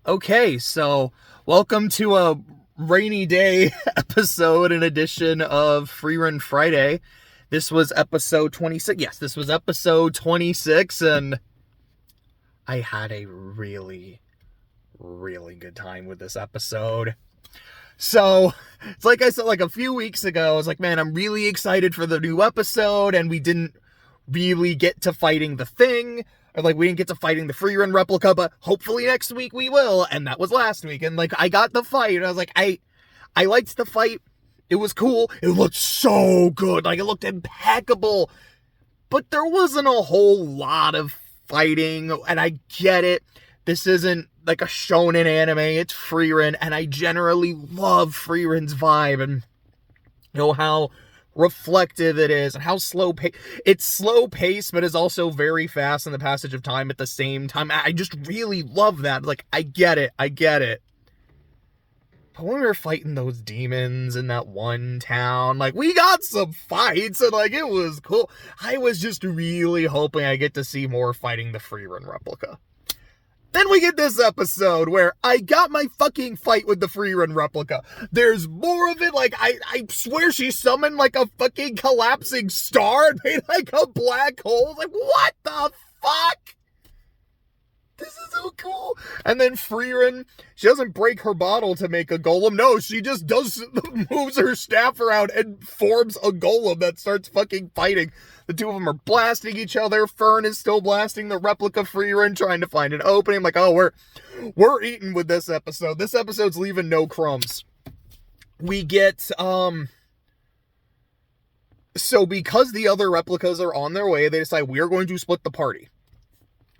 Okay, so welcome to a rainy day episode and edition of Frieren Friday. This was episode 26. Yes, this was episode 26, and I had a really good time with this episode. So, it's like I said, like a few weeks ago, I was like, man, I'm really excited for the new episode, and we didn't really get to fighting the thing, or like we didn't get to fighting the Frieren replica, but hopefully next week we will, and that was last week, and like I got the fight, and I was like, I liked the fight, it was cool, it looked so good, like it looked impeccable, but there wasn't a whole lot of fighting, and I get it, this isn't like a shonen anime, it's Frieren, and I generally love Frieren's vibe, and you know how reflective it is, and how it's slow paced, but is also very fast in the passage of time at the same time. I just really love that. Like, I get it. But when we were fighting those demons in that one town, like, we got some fights, and like, it was cool. I was just really hoping I get to see more fighting the Frieren replica. Then we get this episode where I got my fucking fight with the Frieren replica. There's more of it. Like, I swear she summoned like a fucking collapsing star and made like a black hole. Like, what the fuck? This is so cool. And then Frieren, she doesn't break her bottle to make a golem. No, she just moves her staff around and forms a golem that starts fucking fighting. The two of them are blasting each other. Fern is still blasting the replica Frieren, trying to find an opening. I'm like, oh, we're eating with this episode. This episode's leaving no crumbs. We get, so because the other replicas are on their way, they decide we are going to split the party.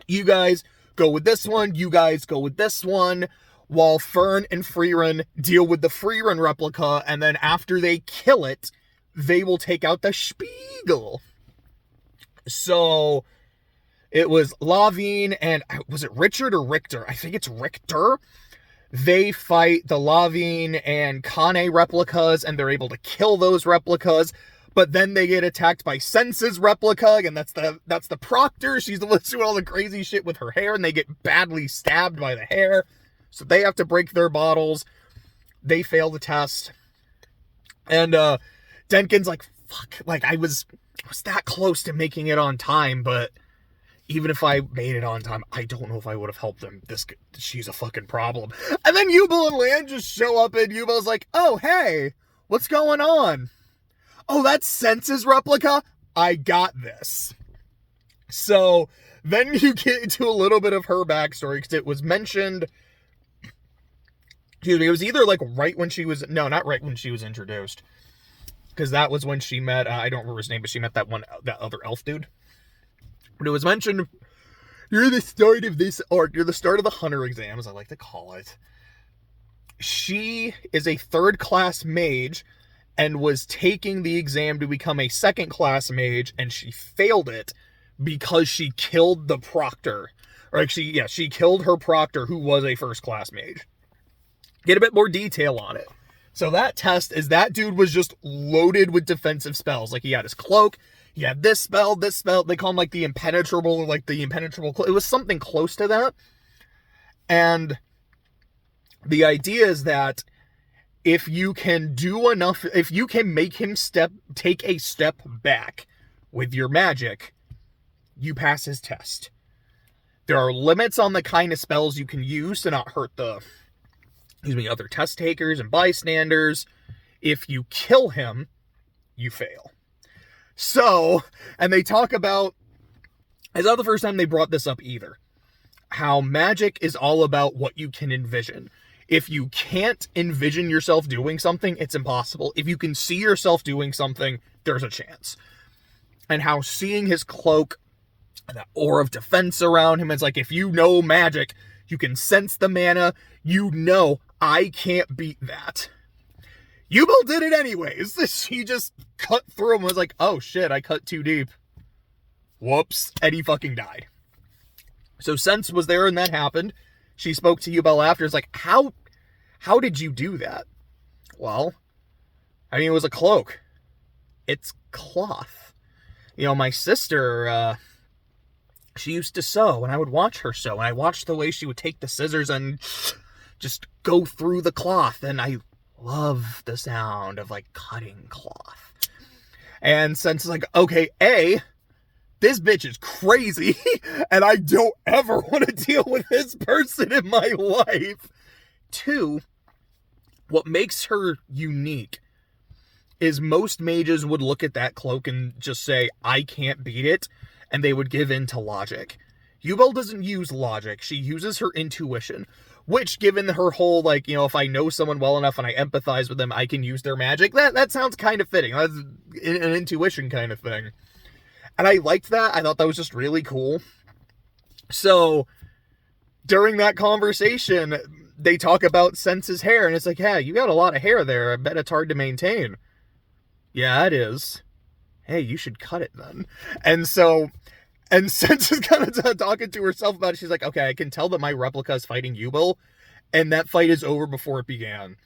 You guys go with this one, you guys go with this one, while Fern and Frieren deal with the Frieren replica, and then after they kill it, they will take out the Spiegel. So, it was Lavine and, was it Richard or Richter? I think it's Richter. They fight the Lavine and Kane replicas, and they're able to kill those replicas, but then they get attacked by Sense's replica, and that's the Proctor. She's the one doing all the crazy shit with her hair, and they get badly stabbed by the hair, so they have to break their bottles. They fail the test, and Denkin's like, fuck, like I was that close to making it on time, but even if I made it on time, I don't know if I would have helped them. She's a fucking problem. And then Yubel and Lan just show up, and Yubel's like, oh, hey, what's going on? Oh, that's Sense's replica? I got this. So, then you get into a little bit of her backstory, because it was mentioned, excuse me, it was either like not right when she was introduced, because that was when she met, I don't remember his name, but she met that other elf dude. But it was mentioned, you're the start of this arc, you're the start of the Hunter exam, as I like to call it. She is a third-class mage, and was taking the exam to become a second-class mage, and she failed it because she killed the Proctor. Or like she killed her Proctor, who was a first-class mage. Get a bit more detail on it. So that test is that dude was just loaded with defensive spells. Like, he had his cloak, he had this spell, they call him like the impenetrable, it was something close to that. And the idea is that if you can do enough, if you can make him take a step back with your magic, you pass his test. There are limits on the kind of spells you can use to not hurt other test takers and bystanders. If you kill him, you fail. So, and they talk about, it's not the first time they brought this up either, how magic is all about what you can envision. If you can't envision yourself doing something, it's impossible. If you can see yourself doing something, there's a chance. And how seeing his cloak, that aura of defense around him, it's like, if you know magic, you can sense the mana, you know, I can't beat that. Yubel did it anyways. She just cut through him and was like, oh shit, I cut too deep. Whoops. And he fucking died. So Sense was there and that happened. She spoke to Yubel after. It's like, how did you do that? Well, I mean, it was a cloak. It's cloth. You know, my sister she used to sew, and I would watch her sew, and I watched the way she would take the scissors and just go through the cloth, and I love the sound of, like, cutting cloth. And since, like, okay, A, this bitch is crazy, and I don't ever want to deal with this person in my life. 2, what makes her unique is most mages would look at that cloak and just say, I can't beat it, and they would give in to logic. Yubel doesn't use logic. She uses her intuition, which, given her whole, like, you know, if I know someone well enough and I empathize with them, I can use their magic. That sounds kind of fitting. That's an intuition kind of thing. And I liked that. I thought that was just really cool. So, during that conversation, they talk about Sense's hair, and it's like, yeah, you got a lot of hair there. I bet it's hard to maintain. Yeah, it is. Hey, you should cut it then. And Sense is kind of talking to herself about it. She's like, okay, I can tell that my replica is fighting Yubel, and that fight is over before it began.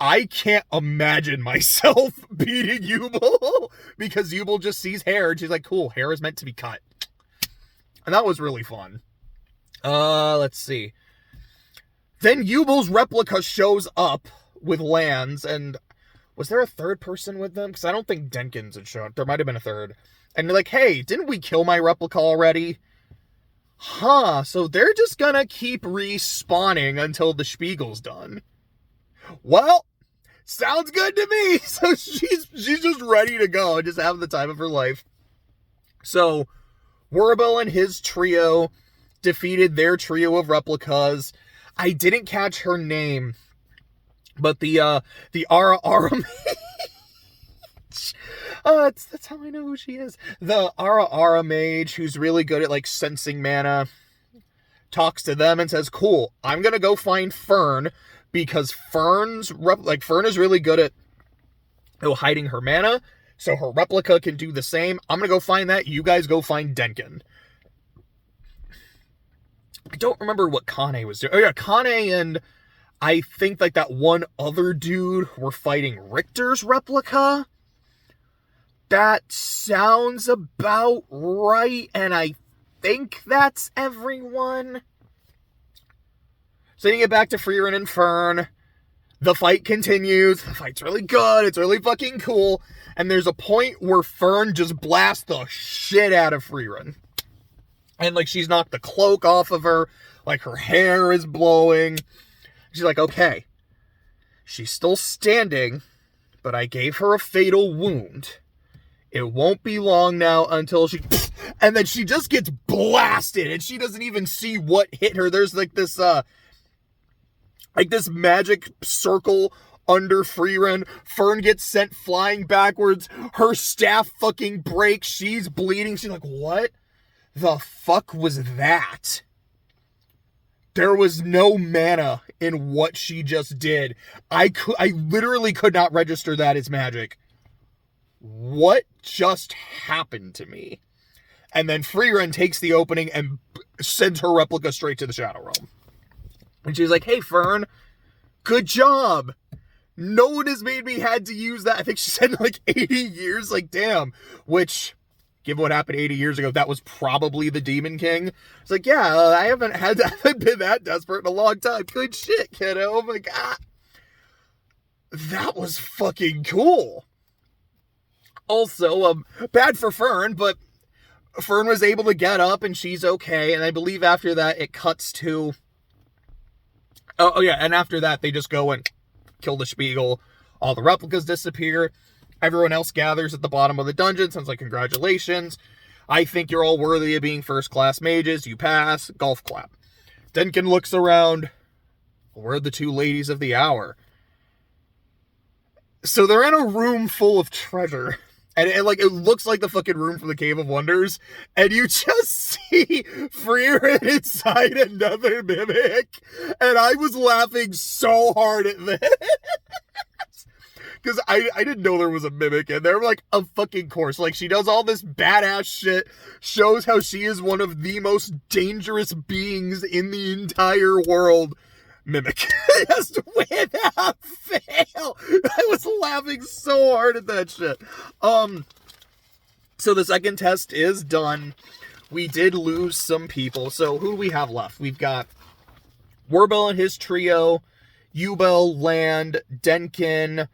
I can't imagine myself beating Yubel, because Yubel just sees hair, and she's like, cool, hair is meant to be cut. And that was really fun. Let's see. Then Yubel's replica shows up with lands, and was there a third person with them? Because I don't think Denkins had shown up. There might have been a third. And they're like, hey, didn't we kill my replica already? Huh, so they're just gonna keep respawning until the Spiegel's done. Well, sounds good to me. So she's just ready to go and just have the time of her life. So Wurbel and his trio defeated their trio of replicas. I didn't catch her name, but the Ara mage, that's how I know who she is. The Ara mage, who's really good at, like, sensing mana, talks to them and says, cool, I'm gonna go find Fern, because Fern is really good at hiding her mana, so her replica can do the same. I'm gonna go find that. You guys go find Denkin. I don't remember what Kane was doing. Oh yeah, Kane and I think, like, that one other dude were fighting Richter's replica. That sounds about right, and I think that's everyone. Sending it back to Frieren and Fern. The fight continues. The fight's really good. It's really fucking cool. And there's a point where Fern just blasts the shit out of Frieren. And, like, she's knocked the cloak off of her. Like, her hair is blowing. She's like, okay. She's still standing, but I gave her a fatal wound. It won't be long now until she... And then she just gets blasted, and she doesn't even see what hit her. There's, like, this magic circle under Frieren. Fern gets sent flying backwards. Her staff fucking breaks. She's bleeding. She's like, what the fuck was that? There was no mana in what she just did. I literally could not register that as magic. What just happened to me? And then Frieren takes the opening and sends her replica straight to the Shadow Realm. And she's like, hey, Fern, good job. No one has made me had to use that. I think she said, like, 80 years. Like, damn. Which, given what happened 80 years ago, that was probably the Demon King. It's like, yeah, I haven't been that desperate in a long time. Good shit, kiddo. Oh, my God. That was fucking cool. Also, bad for Fern, but Fern was able to get up and she's okay. And I believe after that, it cuts to... Oh yeah, and after that, they just go and kill the Spiegel. All the replicas disappear. Everyone else gathers at the bottom of the dungeon. Sounds like, congratulations. I think you're all worthy of being first-class mages. You pass. Golf clap. Denkin looks around. Where are the two ladies of the hour? So they're in a room full of treasure. And it looks like the fucking room from the Cave of Wonders. And you just see Frieren inside another mimic. And I was laughing so hard at this. Because I didn't know there was a mimic in there. Like, of fucking course. Like, she does all this badass shit. Shows how she is one of the most dangerous beings in the entire world. Mimic. Just without fail. I was laughing so hard at that shit. So the second test is done. we did lose some people. So who do we have left? We've got Warbel and his trio, Ubel, Land, Denkin,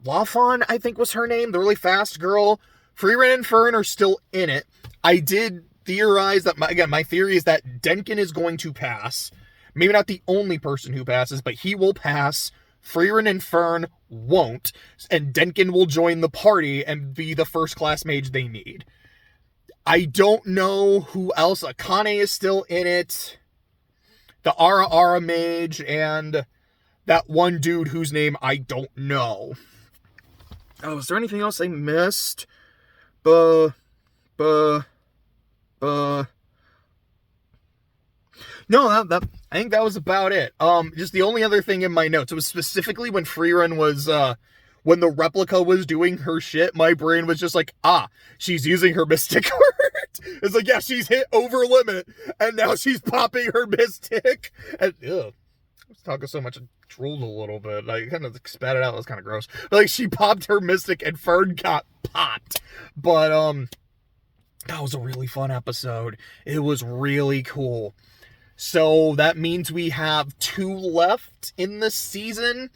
Lafon, I think was her name, the really fast girl. Frieren and Fern are still in it. I did theorize that, my theory is that Denkin is going to pass. Maybe not the only person who passes, but he will pass. Frieren and Fern won't. And Denkin will join the party and be the first class mage they need. I don't know who else. Akane is still in it. The Ara mage and that one dude whose name I don't know. Oh, is there anything else I missed? No, that I think that was about it. Just the only other thing in my notes, it was specifically when Frieren was, when the replica was doing her shit, my brain was just like, she's using her mystic word. It's like, yeah, she's hit over limit, and now she's popping her mystic. And, I was talking so much, I drooled a little bit. I kind of spat it out, it was kind of gross. But, like, she popped her mystic, and Fern got popped. But, that was a really fun episode. It was really cool. So, that means we have 2 left in the season.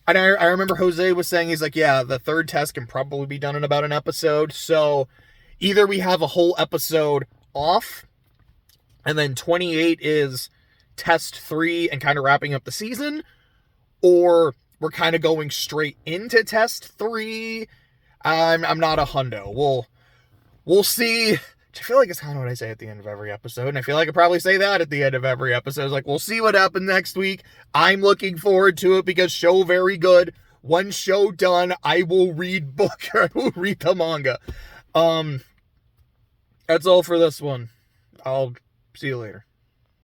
And I remember Jose was saying, he's like, yeah, the 3rd test can probably be done in about an episode. So either we have a whole episode off, and then 28 is test 3 and kind of wrapping up the season, or we're kind of going straight into test 3. I'm not a hundo. We'll see. I feel like it's kind of what I say at the end of every episode, and I feel like I probably say that at the end of every episode. It's like, we'll see what happens next week. I'm looking forward to it because show very good. One show done, I will read book. I will read the manga. That's all for this one. I'll see you later.